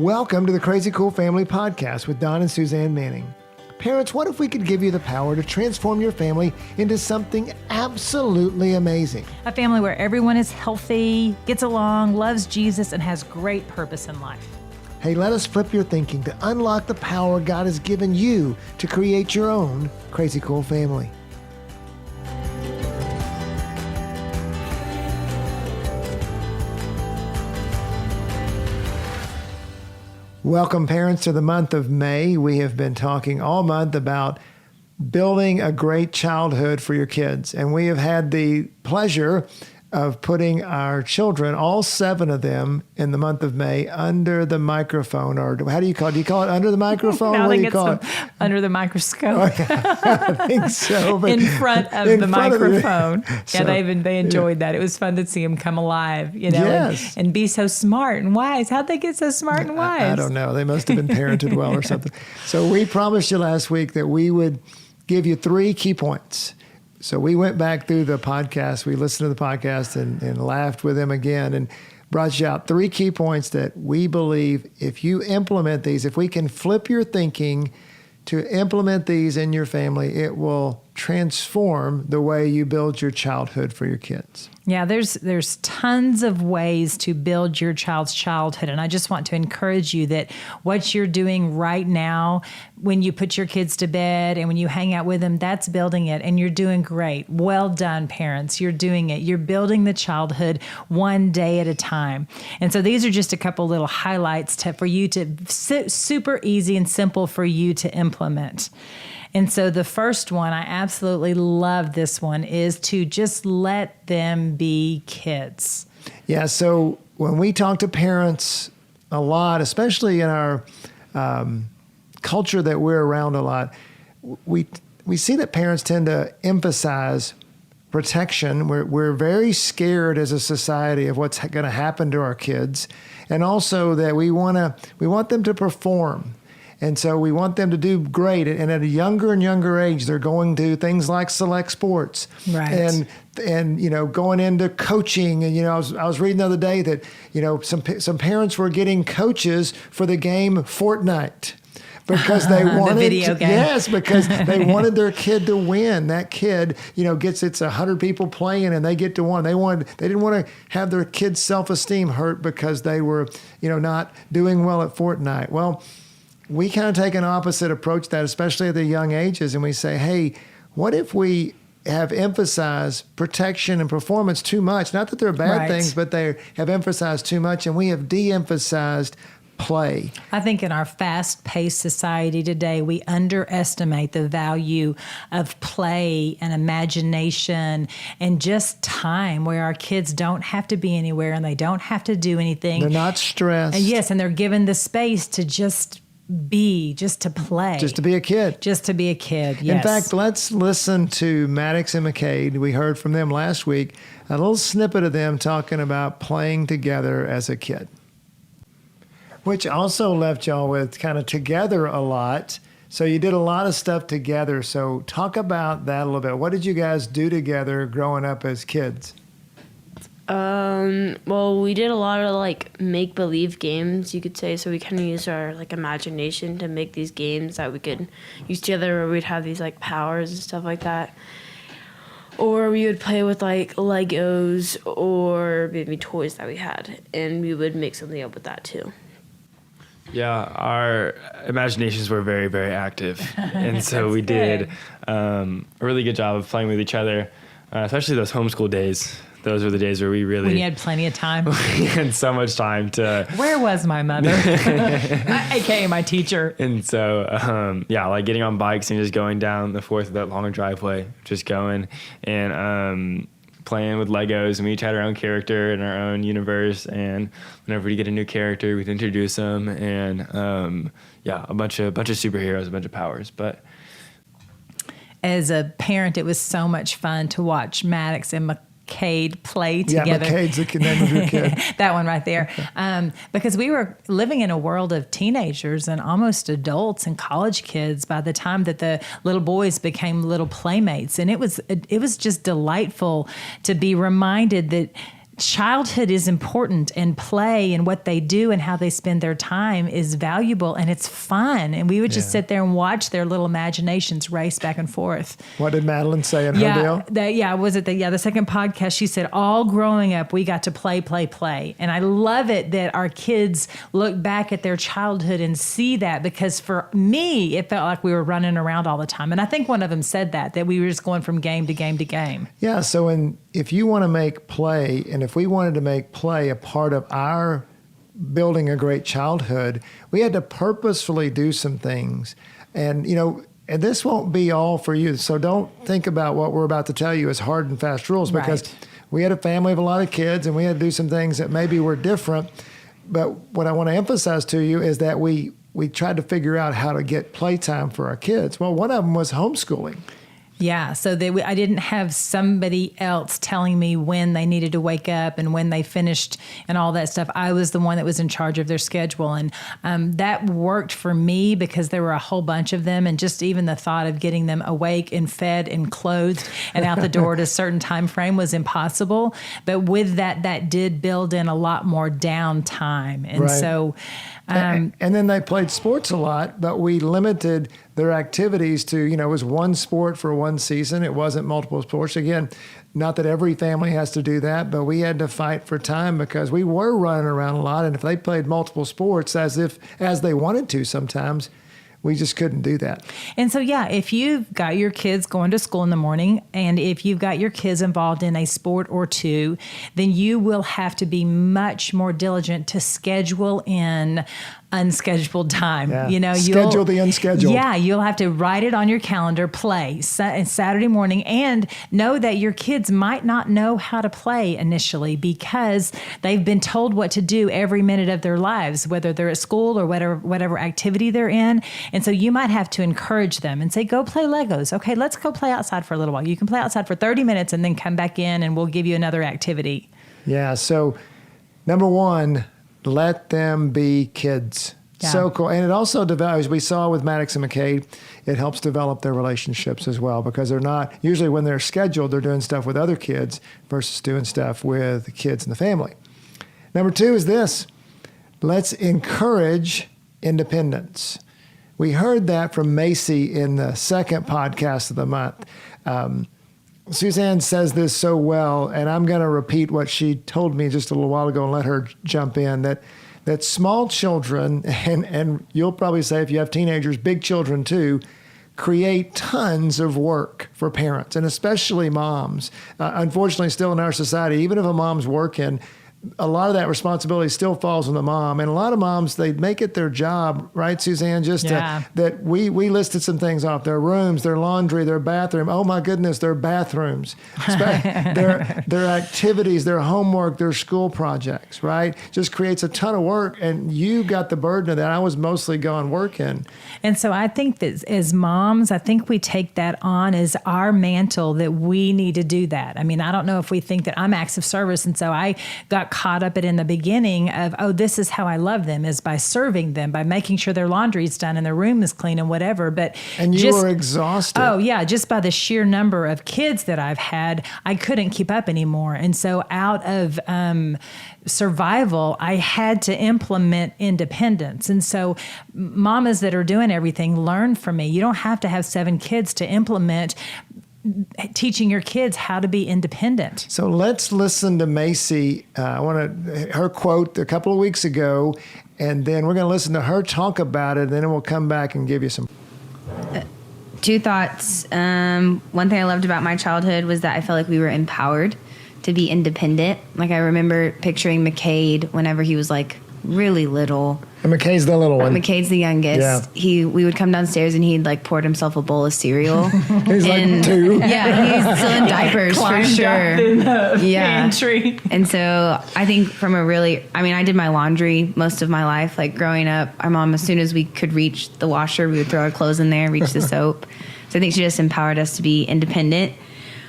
Welcome to the Crazy Cool Family Podcast with Don and Suzanne Manning. Parents, what if we could give you the power to transform your family into something absolutely amazing? A family where everyone is healthy, gets along, loves Jesus, and has great purpose in life. Hey, let us flip your thinking to unlock the power God has given you to create your own Crazy Cool family. Welcome, parents, to the month of May. We have been talking all month about building a great childhood for your kids. And we have had the pleasure of putting our children, all 7 of them, in the month of May under the microphone. Or how do you call it? Do you call it under the microphone? No, what do you call it? Under the microscope. I think so. But in front of the microphone. They enjoyed that. It was fun to see them come alive, Yes. and be so smart and wise. How'd they get so smart and wise? I don't know. They must have been parented well or something. So we promised you last week that we would give you 3 key points. So we went back through the podcast. We listened to the podcast and laughed with them again and brought you out 3 key points that we believe if you implement these, if we can flip your thinking to implement these in your family, it will transform the way you build your childhood for your kids. Yeah, there's tons of ways to build your child's childhood. And I just want to encourage you that what you're doing right now, when you put your kids to bed and when you hang out with them, that's building it. And you're doing great. Well done, parents. You're doing it. You're building the childhood one day at a time. And so these are just a couple little highlights for you to super easy and simple for you to implement. And so the first one, I absolutely love this one, is to just let them be kids. Yeah, so when we talk to parents a lot, especially in our culture that we're around a lot, we see that parents tend to emphasize protection. We're very scared as a society of what's going to happen to our kids, and also that we want them to perform. And so we want them to do great. And at a younger and younger age, they're going to things like select sports. Right. And going into coaching. And, I was reading the other day that, some parents were getting coaches for the game Fortnite. Because they wanted the video game. Yes, because they wanted their kid to win. That kid, it's 100 people playing and they get to win. They didn't want to have their kid's self-esteem hurt because they were, not doing well at Fortnite. Well, we kind of take an opposite approach to that, especially at the young ages, and we say, hey, what if we have emphasized protection and performance too much? Not that they're bad things, but they have emphasized too much, and we have de-emphasized play. I think in our fast-paced society today, we underestimate the value of play and imagination and just time where our kids don't have to be anywhere and they don't have to do anything. They're not stressed. Yes, and they're given the space to just to play. Just to be a kid. Just to be a kid, yes. In fact, let's listen to Maddox and McCade. We heard from them last week, a little snippet of them talking about playing together as a kid. Which also left y'all with kind of together a lot. So you did a lot of stuff together. So talk about that a little bit. What did you guys do together growing up as kids? Well, we did a lot of make-believe games, you could say. So we kind of used our imagination to make these games that we could use together, where we'd have these powers and stuff like that. Or we would play with Legos or maybe toys that we had, and we would make something up with that too. Yeah, our imaginations were very, very active. And so we did a really good job of playing with each other, especially those homeschool days. Those were the days where we really... When you had plenty of time. We had so much time to... Where was my mother? AKA my teacher. And so, getting on bikes and just going down the 4th of that long driveway, just going and playing with Legos. And we each had our own character and our own universe. And whenever we get a new character, we'd introduce them. And, a bunch of superheroes, a bunch of powers. But... As a parent, it was so much fun to watch Maddox and McCade play together. Yeah, McCade's the name of your kid. That one right there. Because we were living in a world of teenagers and almost adults and college kids by the time that the little boys became little playmates. And it was just delightful to be reminded that childhood is important, and play and what they do and how they spend their time is valuable, and it's fun. And we would just sit there and watch their little imaginations race back and forth. What did Madeline say in her deal? The second podcast, she said, all growing up, we got to play. And I love it that our kids look back at their childhood and see that, because for me, it felt like we were running around all the time. And I think one of them said that we were just going from game to game to game. Yeah, so if you want to make play, and if we wanted to make play a part of our building a great childhood, we had to purposefully do some things. And, and this won't be all for you. So don't think about what we're about to tell you as hard and fast rules, because we had a family of a lot of kids and we had to do some things that maybe were different. But what I want to emphasize to you is that we tried to figure out how to get playtime for our kids. Well, one of them was homeschooling. Yeah, so I didn't have somebody else telling me when they needed to wake up and when they finished and all that stuff. I was the one that was in charge of their schedule. And that worked for me because there were a whole bunch of them. And just even the thought of getting them awake and fed and clothed and out the door at a certain time frame was impossible. But with that did build in a lot more downtime. And so... and then they played sports a lot, but we limited their activities to, it was one sport for one season. It wasn't multiple sports. Again, not that every family has to do that, but we had to fight for time because we were running around a lot. And if they played multiple sports as they wanted to sometimes, we just couldn't do that. And so, if you've got your kids going to school in the morning, and if you've got your kids involved in a sport or two, then you will have to be much more diligent to schedule in unscheduled time. Schedule the unscheduled. Yeah, you'll have to write it on your calendar, play Saturday morning, and know that your kids might not know how to play initially because they've been told what to do every minute of their lives, whether they're at school or whatever activity they're in. And so you might have to encourage them and say, go play Legos. Okay, let's go play outside for a little while. You can play outside for 30 minutes and then come back in and we'll give you another activity. Yeah, so number one, let them be kids. Yeah. So cool. And it also develops, as we saw with Maddox and McCade, it helps develop their relationships as well, because they're not, usually when they're scheduled, they're doing stuff with other kids versus doing stuff with the kids in the family. Number two is this: let's encourage independence. We heard that from Macy in the second podcast of the month. Suzanne says this so well, and I'm going to repeat what she told me just a little while ago and let her jump in, that small children, and you'll probably say if you have teenagers, big children too, create tons of work for parents, and especially moms. Unfortunately, still in our society, even if a mom's working, a lot of that responsibility still falls on the mom. And a lot of moms, they make it their job, right, Suzanne? That we listed some things off: their rooms, their laundry, their bathroom. Oh my goodness, their bathrooms, their activities, their homework, their school projects, right? Just creates a ton of work. And you got the burden of that. I was mostly gone working. And so I think that as moms, I think we take that on as our mantle, that we need to do that. I mean, I don't know if we think that I'm acts of service. And so I got caught up in the beginning of, this is how I love them, is by serving them, by making sure their laundry's done and their room is clean and whatever. And you were exhausted. Oh yeah. Just by the sheer number of kids that I've had, I couldn't keep up anymore. And so out of survival, I had to implement independence. And so mamas that are doing everything, learn from me. You don't have to have 7 kids to implement teaching your kids how to be independent. So let's listen to Macy. Her quote a couple of weeks ago, and then we're going to listen to her talk about it, and then we'll come back and give you some. 2 thoughts. One thing I loved about my childhood was that I felt like we were empowered to be independent. Like I remember picturing McCade whenever he was like really little. And McKay's the little one. McCade's the youngest. Yeah. We would come downstairs and he'd like poured himself a bowl of cereal. He's like 2. Yeah, he's still in diapers for sure. Pantry. And so I think I did my laundry most of my life. Like growing up, my mom, as soon as we could reach the washer, we would throw our clothes in there, reach the soap. So I think she just empowered us to be independent,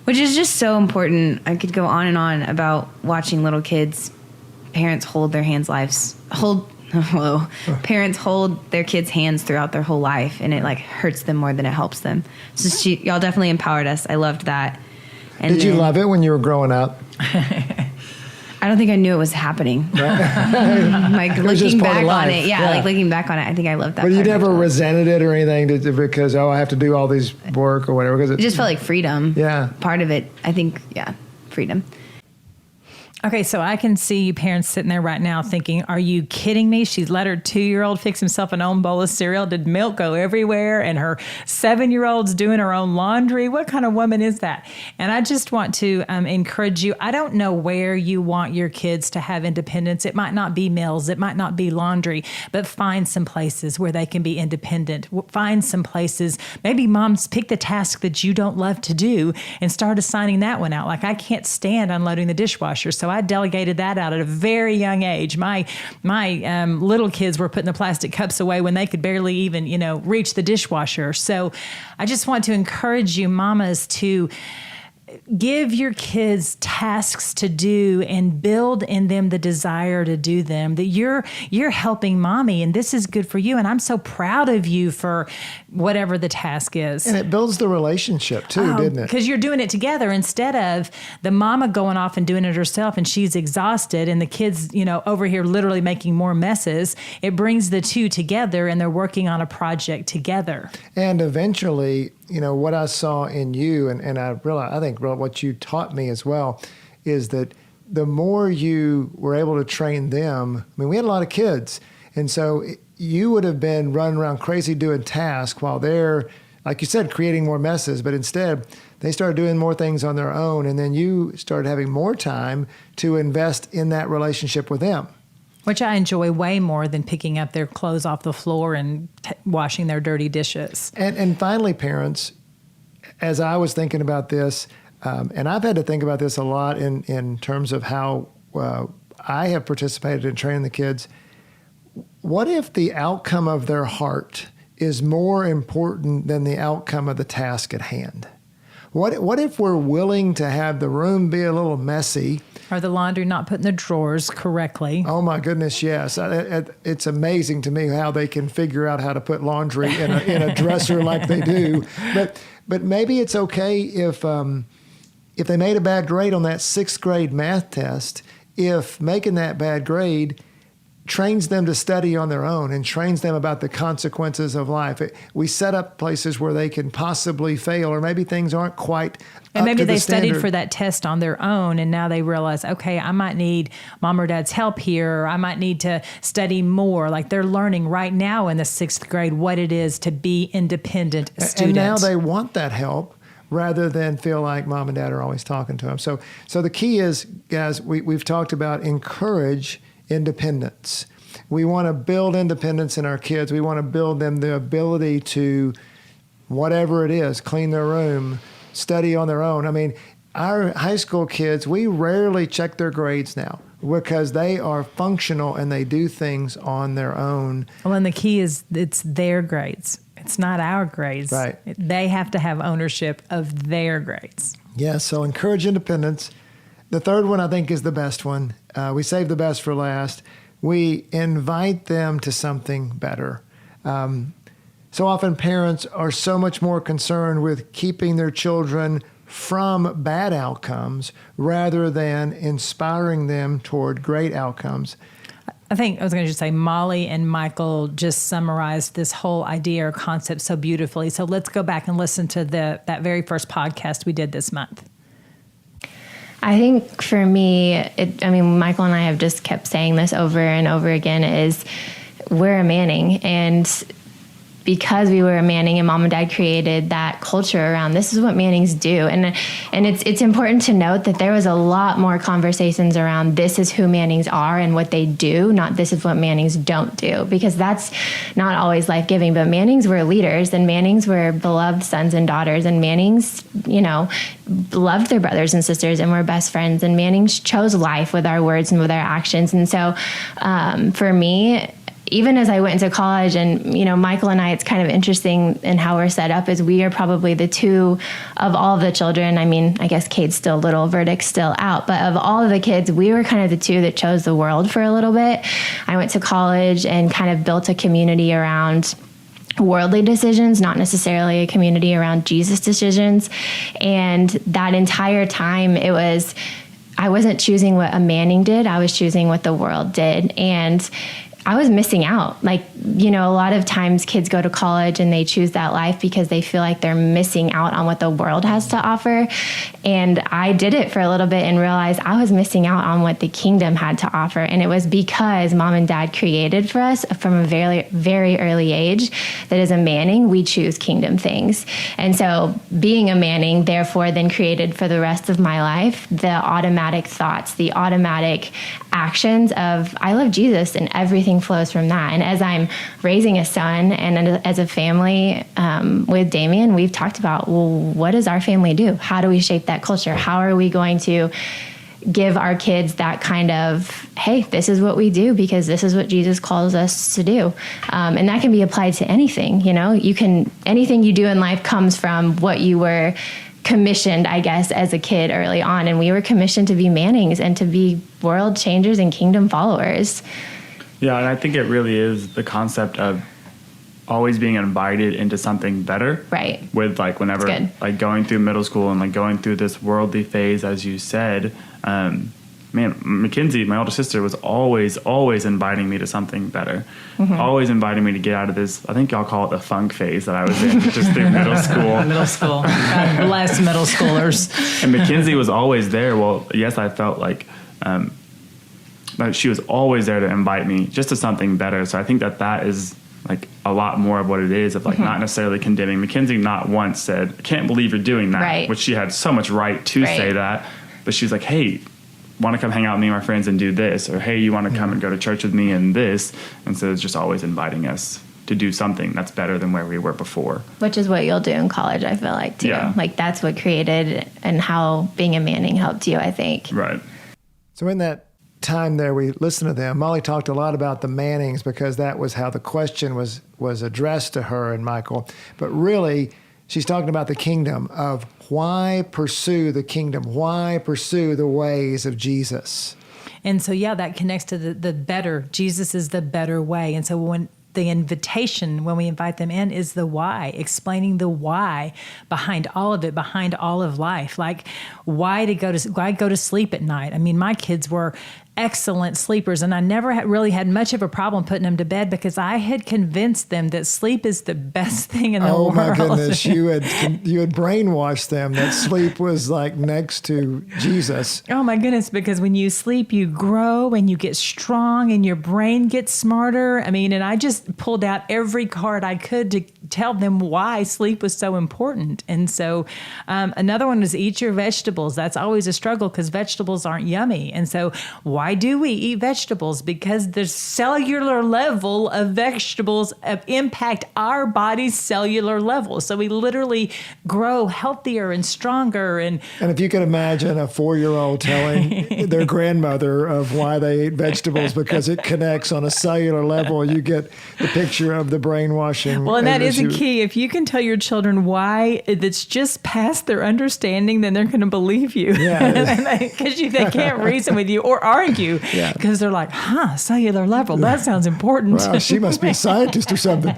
which is just so important. I could go on and on about watching little kids, parents hold their parents hold their kids' hands throughout their whole life, and it like hurts them more than it helps them. So y'all definitely empowered us. I loved that. And Did you love it when you were growing up? I don't think I knew it was happening. Like looking back on it. Yeah, like looking back on it, I think I loved that. But you never resented it or anything because, I have to do all these work or whatever. It just felt like freedom. Yeah. Part of it, I think, freedom. Okay, so I can see you parents sitting there right now thinking, are you kidding me? She's let her 2-year-old fix himself an own bowl of cereal. Did milk go everywhere? And her 7-year-old's doing her own laundry. What kind of woman is that? And I just want to encourage you. I don't know where you want your kids to have independence. It might not be meals. It might not be laundry. But find some places where they can be independent. Find some places. Maybe moms pick the task that you don't love to do and start assigning that one out. Like I can't stand unloading the dishwasher. So I delegated that out at a very young age. My little kids were putting the plastic cups away when they could barely even, reach the dishwasher. So I just want to encourage you, mamas, to give your kids tasks to do and build in them the desire to do them, that you're helping mommy and this is good for you. And I'm so proud of you for whatever the task is. And it builds the relationship too, didn't it? Because you're doing it together instead of the mama going off and doing it herself and she's exhausted and the kids, over here literally making more messes. It brings the two together and they're working on a project together. And eventually, what I saw in you, and I think what you taught me as well, is that the more you were able to train them, we had a lot of kids, and so you would have been running around crazy doing tasks while they're, like you said, creating more messes, but instead they started doing more things on their own, and then you started having more time to invest in that relationship with them. Which I enjoy way more than picking up their clothes off the floor and washing their dirty dishes. And finally, parents, as I was thinking about this, and I've had to think about this a lot in terms of how I have participated in training the kids, what if the outcome of their heart is more important than the outcome of the task at hand? What if we're willing to have the room be a little messy? Or the laundry not put in the drawers correctly. Oh my goodness, yes. It's amazing to me how they can figure out how to put laundry in a dresser like they do. But maybe it's okay if they made a bad grade on that 6th grade math test, if making that bad grade trains them to study on their own and trains them about the consequences of life. We set up places where they can possibly fail, or maybe things aren't quite and maybe they standard. studied for that test on their own, and now they realize, okay, I might need mom or dad's help here, or I might need to study more. Like they're learning right now in the 6th grade what it is to be independent student. And now they want that help rather than feel like mom and dad are always talking to them. So the key is, guys, we've talked about encourage independence. We want to build independence in our kids. We want to build them the ability to, whatever it is, clean their room, study on their own. Our high school kids, we rarely check their grades now because they are functional and they do things on their own. Well, and the key is it's their grades. It's not our grades. Right. They have to have ownership of their grades. Yeah, so encourage independence. The third one, I think, is the best one. We save the best for last. We invite them to something better. So often parents are so much more concerned with keeping their children from bad outcomes rather than inspiring them toward great outcomes. I think I was going to just say Molly and Michael just summarized this whole idea or concept so beautifully. So let's go back and listen to that very first podcast we did this month. I think for me, Michael and I have just kept saying this over and over again, is we're a Manning. And because we were a Manning and mom and dad created that culture around this is what Mannings do. And it's important to note that there was a lot more conversations around this is who Mannings are and what they do, not this is what Mannings don't do, because that's not always life-giving. But Mannings were leaders and Mannings were beloved sons and daughters, and Mannings, loved their brothers and sisters and were best friends, and Mannings chose life with our words and with our actions. And so for me, even as I went into college, and, Michael and I, it's kind of interesting in how we're set up, is we are probably the two of all of the children. I guess Cade's still little, Verdict's still out, but of all of the kids, we were kind of the two that chose the world for a little bit. I went to college and kind of built a community around worldly decisions, not necessarily a community around Jesus decisions. And that entire time, it was I wasn't choosing what a Manning did. I was choosing what the world did. And I was missing out. Like, you know, a lot of times kids go to college and they choose that life because they feel like they're missing out on what the world has to offer. And I did it for a little bit and realized I was missing out on what the kingdom had to offer. And it was because mom and dad created for us from a very, very early age that as a Manning, we choose kingdom things. And so being a Manning, therefore, then created for the rest of my life, the automatic thoughts, the automatic actions of, I love Jesus, and everything flows from that. And as I'm raising a son and as a family with Damien, we've talked about, well, what does our family do? How do we shape that culture? How are we going to give our kids that kind of, hey, this is what we do because this is what Jesus calls us to do. And that can be applied to anything. You know, anything you do in life comes from what you were commissioned, I guess, as a kid early on. And we were commissioned to be Mannings and to be world changers and kingdom followers. Yeah, and I think it really is the concept of always being invited into something better. Right. With like whenever like going through middle school and like going through this worldly phase, as you said, Mackenzie, my older sister, was always inviting me to something better. Mm-hmm. Always inviting me to get out of this, I think y'all call it the funk phase that I was in, just through middle school. Middle school. God bless middle schoolers. And Mackenzie was always there. Well, yes, I felt like, but she was always there to invite me just to something better. So I think that is like a lot more of what it is, of like not necessarily condemning. Mackenzie not once said, I can't believe you're doing that, right. Which she had so much right to say that. But she was like, hey, want to come hang out with me and my friends and do this? Or, hey, you want to come and go to church with me and this? And so it's just always inviting us to do something that's better than where we were before. Which is what you'll do in college, I feel like, too. Yeah. Like, that's what created and how being a Manning helped you, I think. Right. So in that time there, we listened to them. Molly talked a lot about the Mannings because that was how the question was addressed to her and Michael. But really, she's talking about the kingdom of why pursue the kingdom? Why pursue the ways of Jesus? And so, yeah, that connects to the better. Jesus is the better way. And so when the invitation, when we invite them in, is the why, explaining the why behind all of it, behind all of life. Like, why go to sleep at night? I mean, my kids were excellent sleepers, and I never really had much of a problem putting them to bed because I had convinced them that sleep is the best thing in the world. Oh my goodness, you had brainwashed them that sleep was like next to Jesus. Oh my goodness, because when you sleep, you grow and you get strong and your brain gets smarter. I mean, and I just pulled out every card I could to tell them why sleep was so important. And so another one is eat your vegetables. That's always a struggle because vegetables aren't yummy. And so why do we eat vegetables? Because the cellular level of vegetables impact our body's cellular level. So we literally grow healthier and stronger. And if you could imagine a 4-year-old telling their grandmother of why they ate vegetables because it connects on a cellular level, you get the picture of the brainwashing. Well, and that is a key. If you can tell your children why it's just past their understanding, then they're going to believe you. Yeah. Because they can't reason with you or argue. Because they're like, cellular level, that sounds important. Well, she must be a scientist or something.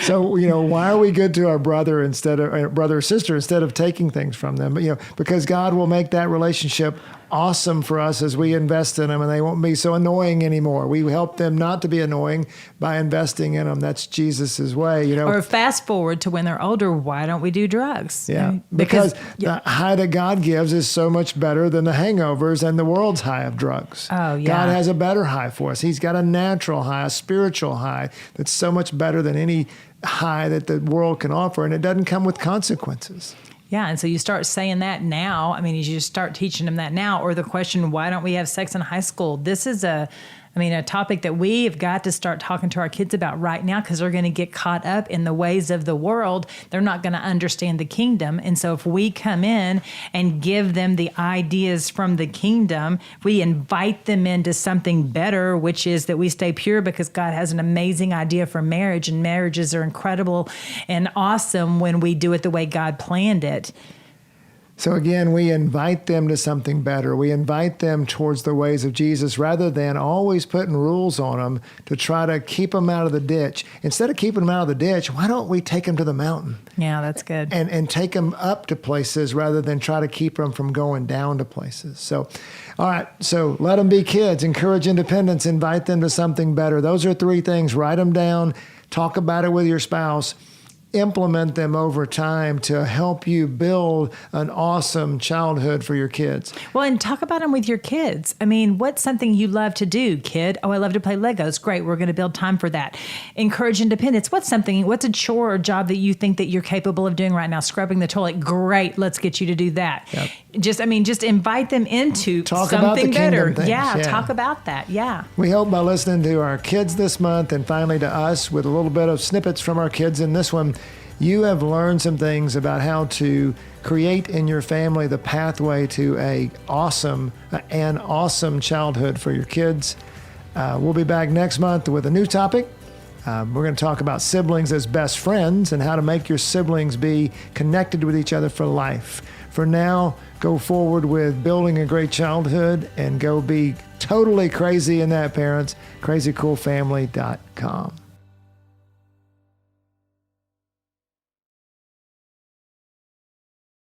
So, why are we good to our brother or sister instead of taking things from them? But, because God will make that relationship awesome for us as we invest in them, and they won't be so annoying anymore. We help them not to be annoying by investing in them. That's Jesus's way, Or fast forward to when they're older, why don't we do drugs? Yeah, because the high that God gives is so much better than the hangovers and the world's high of drugs. Oh, yeah. God has a better high for us. He's got a natural high, a spiritual high that's so much better than any high that the world can offer, and it doesn't come with consequences. Yeah, and so you start saying that now. I mean, you just start teaching them that now. Or the question, why don't we have sex in high school? This is a topic that we have got to start talking to our kids about right now because they're going to get caught up in the ways of the world. They're not going to understand the kingdom. And so if we come in and give them the ideas from the kingdom, we invite them into something better, which is that we stay pure because God has an amazing idea for marriage, and marriages are incredible and awesome when we do it the way God planned it. So again, we invite them to something better. We invite them towards the ways of Jesus rather than always putting rules on them to try to keep them out of the ditch. Instead of keeping them out of the ditch, why don't we take them to the mountain? Yeah, that's good. And take them up to places rather than try to keep them from going down to places. So, all right, so let them be kids. Encourage independence. Invite them to something better. Those are 3 things. Write them down. Talk about it with your spouse. Implement them over time to help you build an awesome childhood for your kids. Well, and talk about them with your kids. I mean, what's something you love to do, kid? Oh, I love to play Legos. Great. We're going to build time for that. Encourage independence. What's a chore or job that you think that you're capable of doing right now? Scrubbing the toilet. Great. Let's get you to do that. Yep. Just invite them into talk something about the better. Things. Yeah, talk about that. Yeah. We hope by listening to our kids this month and finally to us with a little bit of snippets from our kids in this one, you have learned some things about how to create in your family the pathway to an awesome childhood for your kids. We'll be back next month with a new topic. We're going to talk about siblings as best friends and how to make your siblings be connected with each other for life. For now, go forward with building a great childhood and go be totally crazy in that, parents. crazycoolfamily.com.